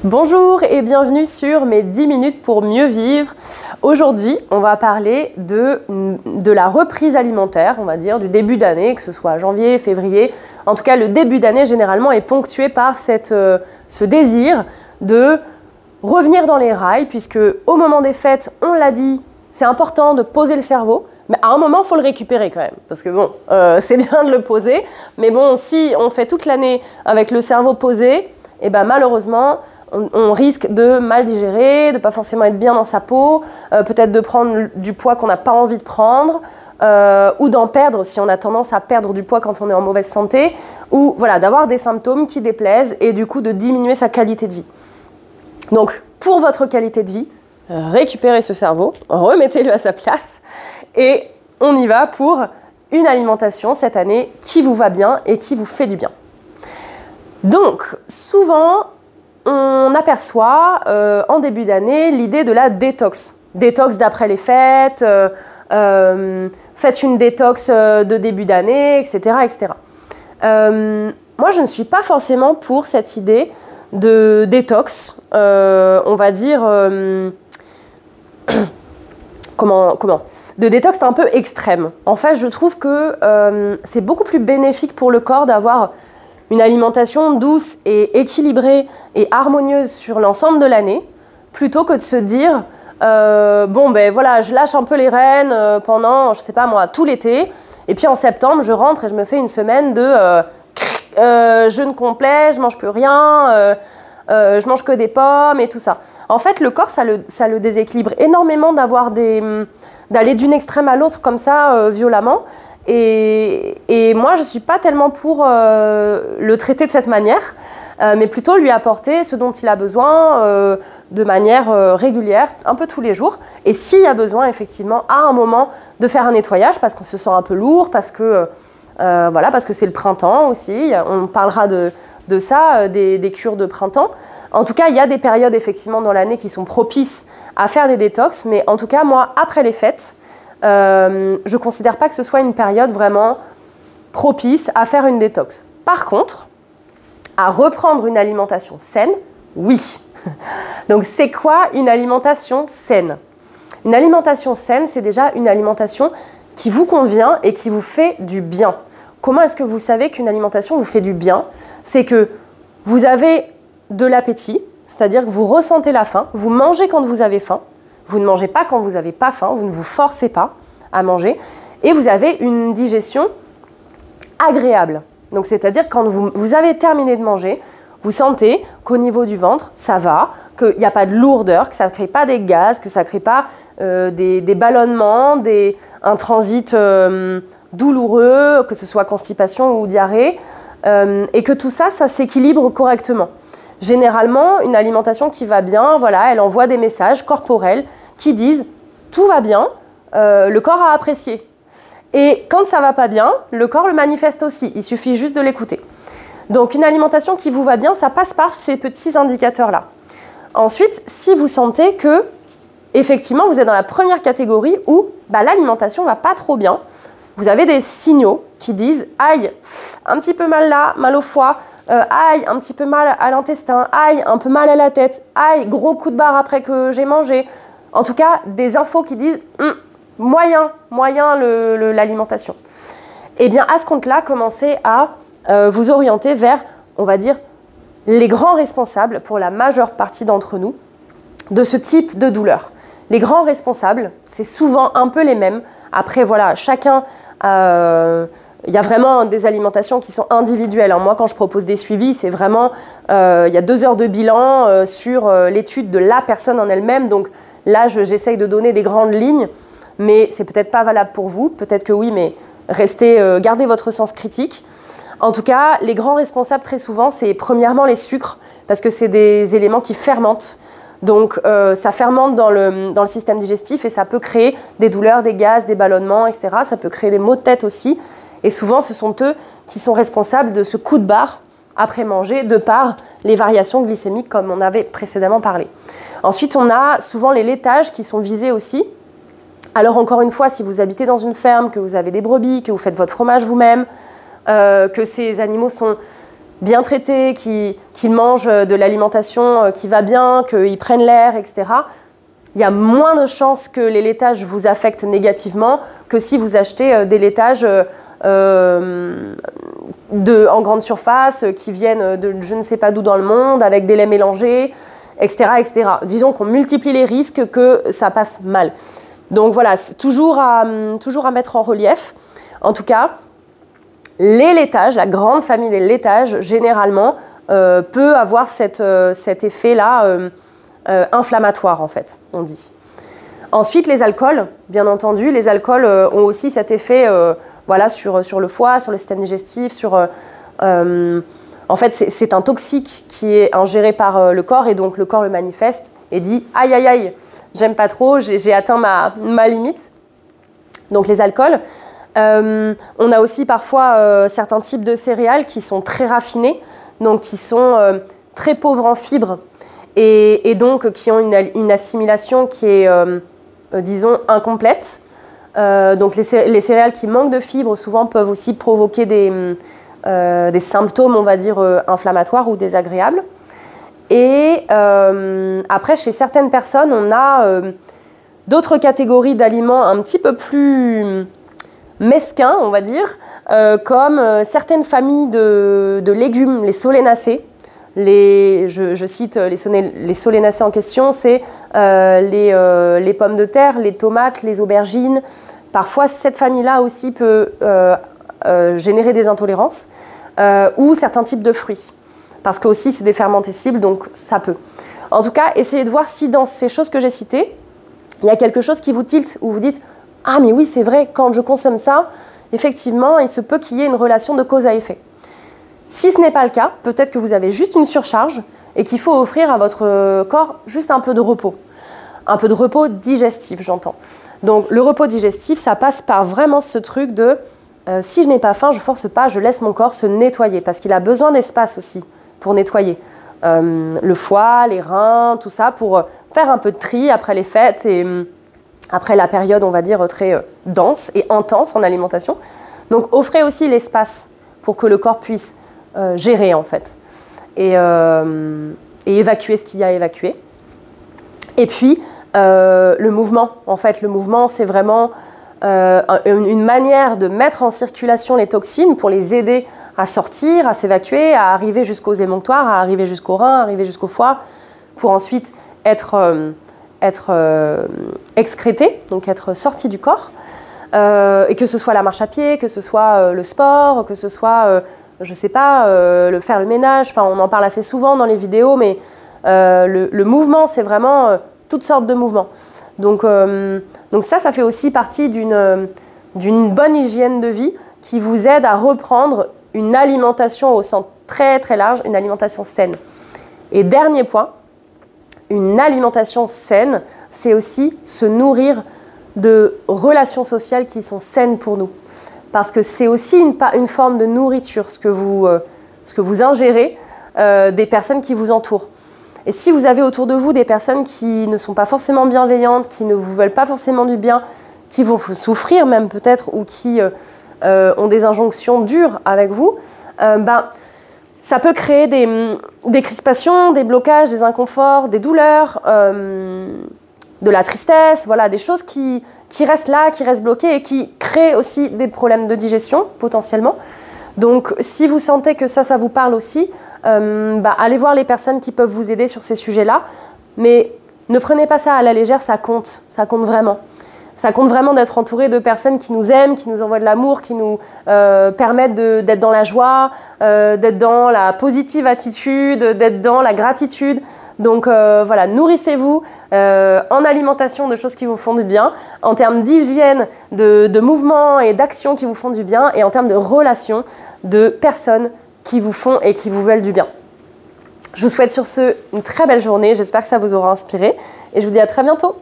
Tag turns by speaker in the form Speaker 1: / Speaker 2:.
Speaker 1: Bonjour et bienvenue sur mes 10 minutes pour mieux vivre. Aujourd'hui, on va parler de la reprise alimentaire, on va dire, du début d'année, que ce soit janvier, février. En tout cas, le début d'année, généralement, est ponctué par ce désir de revenir dans les rails, puisque au moment des fêtes, on l'a dit, c'est important de poser le cerveau. Mais à un moment, il faut le récupérer quand même, parce que bon, c'est bien de le poser, mais bon, si on fait toute l'année avec le cerveau posé, et ben malheureusement, on risque de mal digérer, de pas forcément être bien dans sa peau, peut-être de prendre du poids qu'on n'a pas envie de prendre, ou d'en perdre si on a tendance à perdre du poids quand on est en mauvaise santé, ou voilà, d'avoir des symptômes qui déplaisent et du coup de diminuer sa qualité de vie. Donc, pour votre qualité de vie, récupérez ce cerveau, remettez-le à sa place et on y va pour une alimentation cette année qui vous va bien et qui vous fait du bien. Donc, souvent, on aperçoit en début d'année l'idée de la détox. Détox d'après les fêtes, faites une détox de début d'année, etc. etc. Moi, je ne suis pas forcément pour cette idée de détox, on va dire, de détox un peu extrême. En fait, je trouve que c'est beaucoup plus bénéfique pour le corps d'avoir une alimentation douce et équilibrée et harmonieuse sur l'ensemble de l'année, plutôt que de se dire bon ben voilà, je lâche un peu les rênes pendant, je sais pas moi, tout l'été, et puis en septembre, je rentre et je me fais une semaine de jeûne complet, je mange plus rien, je mange que des pommes et tout ça. En fait, le corps, ça le déséquilibre énormément d'aller d'une extrême à l'autre comme ça, violemment. Et moi, je ne suis pas tellement pour le traiter de cette manière, mais plutôt lui apporter ce dont il a besoin de manière régulière, un peu tous les jours. Et s'il y a besoin, effectivement, à un moment, de faire un nettoyage, parce qu'on se sent un peu lourd, parce que c'est le printemps aussi. On parlera de ça, des cures de printemps. En tout cas, il y a des périodes, effectivement, dans l'année qui sont propices à faire des détox. Mais en tout cas, moi, après les fêtes, je ne considère pas que ce soit une période vraiment propice à faire une détox. Par contre, à reprendre une alimentation saine, oui. Donc, c'est quoi une alimentation saine? Une alimentation saine, c'est déjà une alimentation qui vous convient et qui vous fait du bien. Comment est-ce que vous savez qu'une alimentation vous fait du bien? C'est que vous avez de l'appétit, c'est-à-dire que vous ressentez la faim, vous mangez quand vous avez faim, vous ne mangez pas quand vous n'avez pas faim, vous ne vous forcez pas à manger, et vous avez une digestion agréable. Donc, c'est-à-dire quand vous avez terminé de manger, vous sentez qu'au niveau du ventre, ça va, qu'il n'y a pas de lourdeur, que ça ne crée pas des gaz, que ça ne crée pas des ballonnements, un transit douloureux, que ce soit constipation ou diarrhée, et que tout ça, ça s'équilibre correctement. Généralement, une alimentation qui va bien, voilà, elle envoie des messages corporels qui disent « tout va bien », le corps a apprécié. Et quand ça va pas bien, le corps le manifeste aussi, il suffit juste de l'écouter. Donc une alimentation qui vous va bien, ça passe par ces petits indicateurs-là. Ensuite, si vous sentez que, effectivement, vous êtes dans la première catégorie où l'alimentation va pas trop bien, vous avez des signaux qui disent « aïe, un petit peu mal là, mal au foie », aïe, un petit peu mal à l'intestin, aïe, un peu mal à la tête, aïe, gros coup de barre après que j'ai mangé. En tout cas, des infos qui disent moyen l'alimentation. Et bien, à ce compte-là, commencez à vous orienter vers, on va dire, les grands responsables, pour la majeure partie d'entre nous, de ce type de douleur. Les grands responsables, c'est souvent un peu les mêmes. Après, voilà, chacun... il y a vraiment des alimentations qui sont individuelles. Moi, quand je propose des suivis, c'est vraiment... il y a 2 heures de bilan sur l'étude de la personne en elle-même. Donc là, j'essaye de donner des grandes lignes, mais c'est peut-être pas valable pour vous. Peut-être que oui, mais gardez votre sens critique. En tout cas, les grands responsables, très souvent, c'est premièrement les sucres, parce que c'est des éléments qui fermentent. Donc, ça fermente dans le système digestif et ça peut créer des douleurs, des gaz, des ballonnements, etc. Ça peut créer des maux de tête aussi. Et souvent, ce sont eux qui sont responsables de ce coup de barre après manger, de par les variations glycémiques, comme on avait précédemment parlé. Ensuite, on a souvent les laitages qui sont visés aussi. Alors encore une fois, si vous habitez dans une ferme, que vous avez des brebis, que vous faites votre fromage vous-même, que ces animaux sont bien traités, qu'ils mangent de l'alimentation qui va bien, qu'ils prennent l'air, etc., il y a moins de chances que les laitages vous affectent négativement que si vous achetez des laitages en grande surface qui viennent de je ne sais pas d'où dans le monde, avec des laits mélangés, etc., etc. Disons qu'on multiplie les risques que ça passe mal. Donc voilà, toujours à mettre en relief. En tout cas, les laitages, la grande famille des laitages, généralement, peut avoir cet effet-là inflammatoire, en fait, on dit. Ensuite, les alcools, bien entendu, les alcools ont aussi cet effet voilà, sur le foie, sur le système digestif, en fait, c'est un toxique qui est ingéré par le corps et donc le corps le manifeste et dit « aïe, aïe, aïe, j'aime pas trop, j'ai atteint ma limite ». Donc les alcools. On a aussi parfois certains types de céréales qui sont très raffinés, donc qui sont très pauvres en fibres et donc qui ont une assimilation qui est, disons, incomplète. Donc les céréales qui manquent de fibres souvent peuvent aussi provoquer des symptômes, on va dire, inflammatoires ou désagréables. Et après, chez certaines personnes, on a d'autres catégories d'aliments un petit peu plus mesquins, on va dire, comme certaines familles de légumes, les solanacées. Je cite les solanacées en question, c'est les pommes de terre, les tomates, les aubergines. Parfois, cette famille-là aussi peut générer des intolérances ou certains types de fruits. Parce que aussi, c'est des fermentescibles, donc ça peut. En tout cas, essayez de voir si dans ces choses que j'ai citées, il y a quelque chose qui vous tilte, où vous dites « Ah, mais oui, c'est vrai, quand je consomme ça, effectivement, il se peut qu'il y ait une relation de cause à effet. » Si ce n'est pas le cas, peut-être que vous avez juste une surcharge et qu'il faut offrir à votre corps juste un peu de repos. Un peu de repos digestif, j'entends. Donc, le repos digestif, ça passe par vraiment ce truc de si je n'ai pas faim, je ne force pas, je laisse mon corps se nettoyer parce qu'il a besoin d'espace aussi pour nettoyer. Le foie, les reins, tout ça, pour faire un peu de tri après les fêtes et après la période, on va dire, très dense et intense en alimentation. Donc, offrez aussi l'espace pour que le corps puisse gérer, en fait, et évacuer ce qu'il y a à évacuer. Et puis, le mouvement, en fait, le mouvement, c'est vraiment une manière de mettre en circulation les toxines pour les aider à sortir, à s'évacuer, à arriver jusqu'aux émonctoires, à arriver jusqu'aux reins, à arriver jusqu'au foie, pour ensuite être excrété, donc être sorti du corps. Et que ce soit la marche à pied, que ce soit le sport, que ce soit, je sais pas, faire le ménage, enfin, on en parle assez souvent dans les vidéos, mais le mouvement, c'est vraiment toutes sortes de mouvements. Donc ça fait aussi partie d'une bonne hygiène de vie qui vous aide à reprendre une alimentation au sens très très large, une alimentation saine. Et dernier point, une alimentation saine, c'est aussi se nourrir de relations sociales qui sont saines pour nous. Parce que c'est aussi une forme de nourriture, ce que vous ingérez des personnes qui vous entourent. Et si vous avez autour de vous des personnes qui ne sont pas forcément bienveillantes, qui ne vous veulent pas forcément du bien, qui vont vous souffrir même peut-être, ou qui ont des injonctions dures avec vous, ça peut créer des crispations, des blocages, des inconforts, des douleurs, de la tristesse, voilà, des choses qui restent là, qui restent bloquées et qui créent aussi des problèmes de digestion potentiellement. Donc si vous sentez que ça vous parle aussi, allez voir les personnes qui peuvent vous aider sur ces sujets-là, mais ne prenez pas ça à la légère, ça compte vraiment. Ça compte vraiment d'être entouré de personnes qui nous aiment, qui nous envoient de l'amour, qui nous permettent d'être dans la joie, d'être dans la positive attitude, d'être dans la gratitude. Donc voilà, nourrissez-vous en alimentation de choses qui vous font du bien, en termes d'hygiène, de mouvements et d'actions qui vous font du bien, et en termes de relations de personnes qui vous font et qui vous veulent du bien. Je vous souhaite sur ce une très belle journée, j'espère que ça vous aura inspiré, et je vous dis à très bientôt.